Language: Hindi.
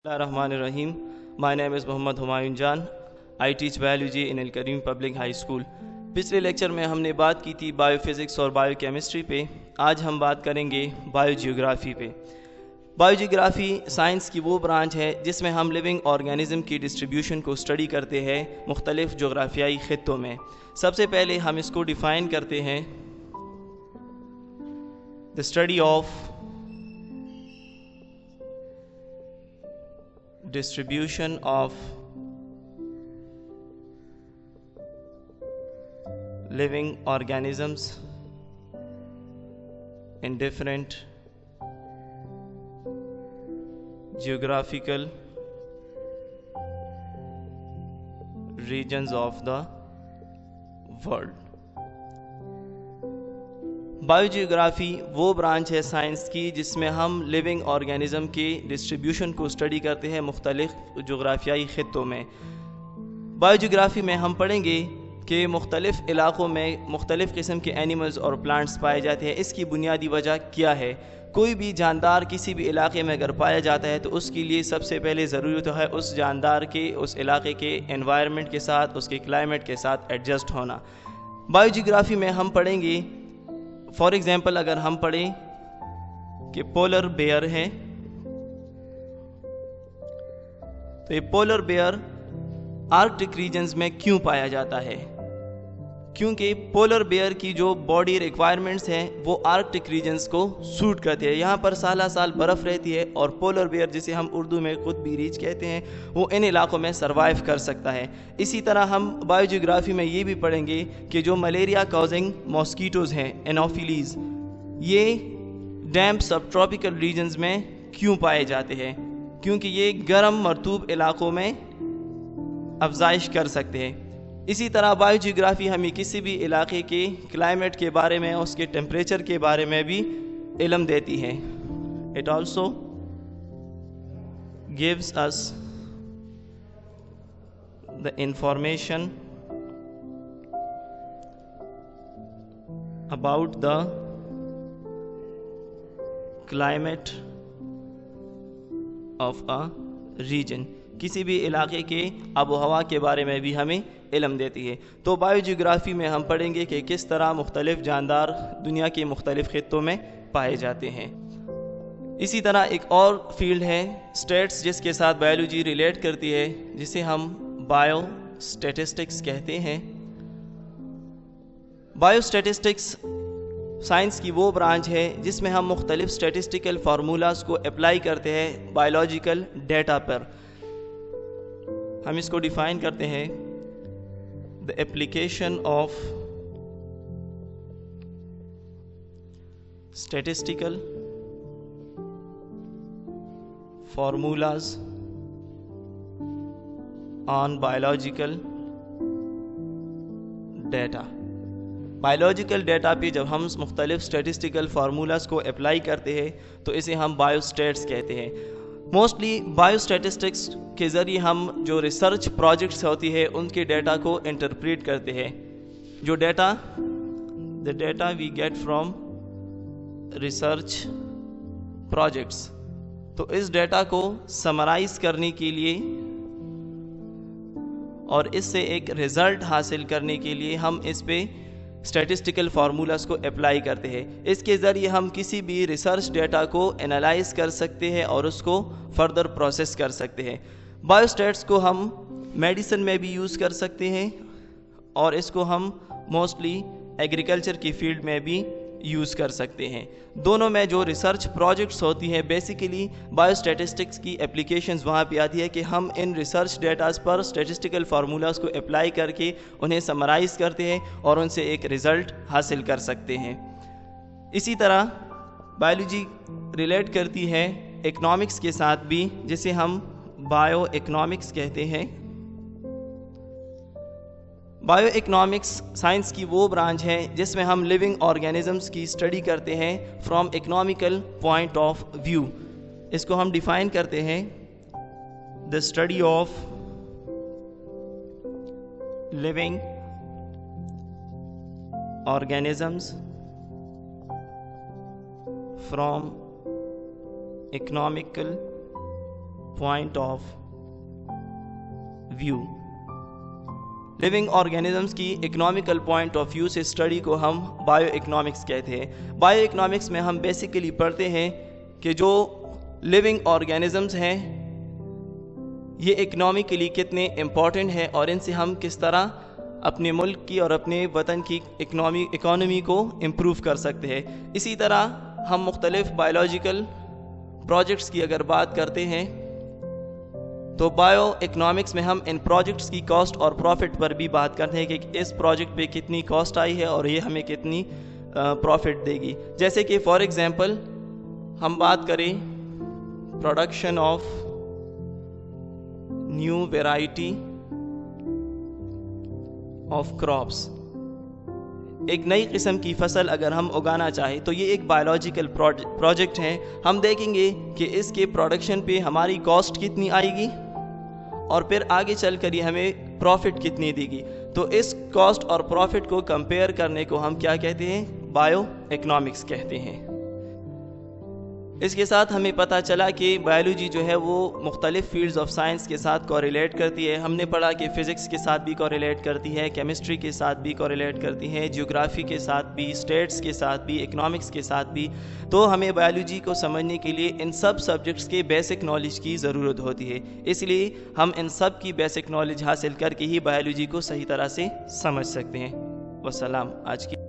Bismillahirrahmanirrahim. My name is Mohammad Humayun जान. I teach biology in Al Karim Public High School. पिछले लेक्चर में हमने बात की थी बायोफिज़िक्स और बायोकेमिस्ट्री पे. आज हम बात करेंगे बायोजियोग्राफी पे. बायोजियोग्राफी साइंस की वो ब्रांच है जिसमें हम लिविंग ऑर्गेनिज्म की डिस्ट्रीब्यूशन को स्टडी करते हैं मुख्तलिफ जोग्राफियाई ख़ित्तों में. सबसे पहले हम इसको डिफ़ाइन करते हैं. The study of distribution of living organisms in different geographical regions of the world. Biogeography वो ब्रांच है साइंस की जिसमें हम लिविंग ऑर्गेनिज्म के डिस्ट्रीब्यूशन को स्टडी करते हैं मुख्तलिफ जोग्राफियाई ख़ित्तों में. बायोजियोग्राफी में हम पढ़ेंगे कि मुख्तलिफ इलाक़ों में मुख्तलिफ़ किस्म के एनिमल्स और प्लांट्स पाए जाते हैं. इसकी बुनियादी वजह क्या है? कोई भी जानदार किसी भी इलाके में अगर पाया जाता है तो उसके लिए सबसे पहले ज़रूरी तो है उस जानदार के उस इलाके के एनवायरनमेंट के साथ, उसके क्लाइमेट के साथ एडजस्ट होना. बायोजियोग्राफी में हम पढ़ेंगे, फॉर एग्ज़ाम्पल अगर हम पढ़ें कि पोलर बेयर है, तो ये पोलर बेयर आर्कटिक रीजन्स में क्यों पाया जाता है? क्योंकि पोलर बेयर की जो बॉडी रिक्वायरमेंट्स हैं वो आर्कटिक रीजन्स को सूट करती है. यहाँ पर साल साल बर्फ़ रहती है और पोलर बेयर जिसे हम उर्दू में खुद भी रीच कहते हैं वो इन इलाकों में सरवाइव कर सकता है. इसी तरह हम बायोजियोग्राफी में ये भी पढ़ेंगे कि जो मलेरिया कॉजिंग मॉस्कीटोज़ हैं, एनोफिलीज़, ये डैम्प सब ट्रॉपिकल रीजन्स में क्यों पाए जाते हैं? क्योंकि ये गर्म मरतूब इलाकों में अफजाइश कर सकते हैं. इसी तरह बायोजियोग्राफी हमें किसी भी इलाके के क्लाइमेट के बारे में, उसके टेम्परेचर के बारे में भी इल्म देती है. It also gives us the information about the climate of a region. किसी भी इलाके के आबो हवा के बारे में भी हमें इल्म देती है. तो बायोजियोग्राफी में हम पढ़ेंगे कि किस तरह मुख्तलिफ जानदार दुनिया के मुख्तलिफ खित्तों में पाए जाते हैं. इसी तरह एक और फील्ड है स्टेट्स जिसके साथ बायोलॉजी रिलेट करती है, जिसे हम बायो स्टैटिस्टिक्स कहते हैं. बायो स्टैटिस्टिक्स साइंस की वो ब्रांच है जिसमें हम मुख्तलिफ स्टैटिस्टिकल फार्मूलाज को अप्लाई करते हैं बायोलॉजिकल डेटा पर. हम इसको डिफाइन करते हैं, the application of statistical formulas on biological data. Biological data पे जब हम मुख्तलिफ स्टैटिस्टिकल फार्मूलाज को अप्लाई करते हैं तो इसे हम बायोस्टैट्स कहते हैं. मोस्टली बायोस्टैटिस्टिक्स के ज़रिए हम जो रिसर्च प्रोजेक्ट्स होती है उनके डेटा को इंटरप्रेट करते हैं. जो data the data we get from research projects, तो इस डेटा को समराइज़ करने के लिए और इससे एक रिज़ल्ट हासिल करने के लिए हम इस पे स्टैटिस्टिकल फार्मूलाज को अप्लाई करते हैं. इसके ज़रिए हम किसी भी रिसर्च डेटा को एनालाइज कर सकते हैं और उसको फर्दर प्रोसेस कर सकते हैं. बायोस्टैट्स को हम मेडिसिन में भी यूज़ कर सकते हैं और इसको हम मोस्टली एग्रीकल्चर की फील्ड में भी यूज़ कर सकते हैं. दोनों में जो रिसर्च प्रोजेक्ट्स होती हैं बेसिकली बायोस्टैटिस्टिक्स की एप्लीकेशंस वहाँ पे आती है कि हम इन रिसर्च डेटास पर स्टैटिस्टिकल फार्मूलाज को अप्लाई करके उन्हें समराइज़ करते हैं और उनसे एक रिज़ल्ट हासिल कर सकते हैं. इसी तरह बायोलॉजी रिलेट करती है इकनॉमिक्स के साथ भी, जिसे हम बायो इकनॉमिक्स कहते हैं. बायो इकनॉमिक्स साइंस की वो ब्रांच है जिसमें हम लिविंग ऑर्गेनिजम्स की स्टडी करते हैं from economical point of view. इसको हम डिफाइन करते हैं, the study of living organisms from economical point of view. Living organisms की इकोनॉमिकल पॉइंट ऑफ व्यू से स्टडी को हम बायो इकोनॉमिक्स कहते हैं। बायो इकोनॉमिक्स में हम बेसिकली पढ़ते हैं कि जो लिविंग ऑर्गेनिजम्स हैं ये इकोनॉमी के लिए कितने इम्पॉर्टेंट हैं और इनसे हम किस तरह अपने मुल्क की और अपने वतन की इकोनॉमी को इम्प्रूव कर सकते हैं। इसी तरह हम मुख्तलिफ बायोलॉजिकल प्रोजेक्ट्स की अगर बात करते हैं तो बायो इकोनॉमिक्स में हम इन प्रोजेक्ट्स की कॉस्ट और प्रॉफिट पर भी बात करते हैं कि इस प्रोजेक्ट पे कितनी कॉस्ट आई है और ये हमें कितनी प्रॉफिट देगी। जैसे कि फॉर एग्जांपल हम बात करें production of new variety of crops, एक नई किस्म की फसल अगर हम उगाना चाहें तो ये एक बायोलॉजिकल प्रोजेक्ट है। हम देखेंगे कि इसके प्रोडक्शन पे हमारी कॉस्ट कितनी आएगी और फिर आगे चलकर ये हमें प्रॉफिट कितनी देगी। तो इस कॉस्ट और प्रॉफिट को कंपेयर करने को हम क्या कहते हैं? बायो इकोनॉमिक्स कहते हैं। इसके साथ हमें पता चला कि बायोलॉजी जो है वो मुख्तलिफ फील्ड्स ऑफ साइंस के साथ कोरिलेट करती है। हमने पढ़ा कि फ़िज़िक्स के साथ भी कोरिलेट करती है, केमिस्ट्री के साथ भी कोरिलेट करती है, जियोग्राफी के साथ भी, स्टेट्स के साथ भी, इकोनॉमिक्स के साथ भी। तो हमें बायोलॉजी को समझने के लिए इन सब सब्जेक्ट्स के बेसिक नॉलेज की ज़रूरत होती है। इसलिए हम इन सब की बेसिक नॉलेज हासिल करके ही बायोलॉजी को सही तरह से समझ सकते हैं। वस्सलाम। आज की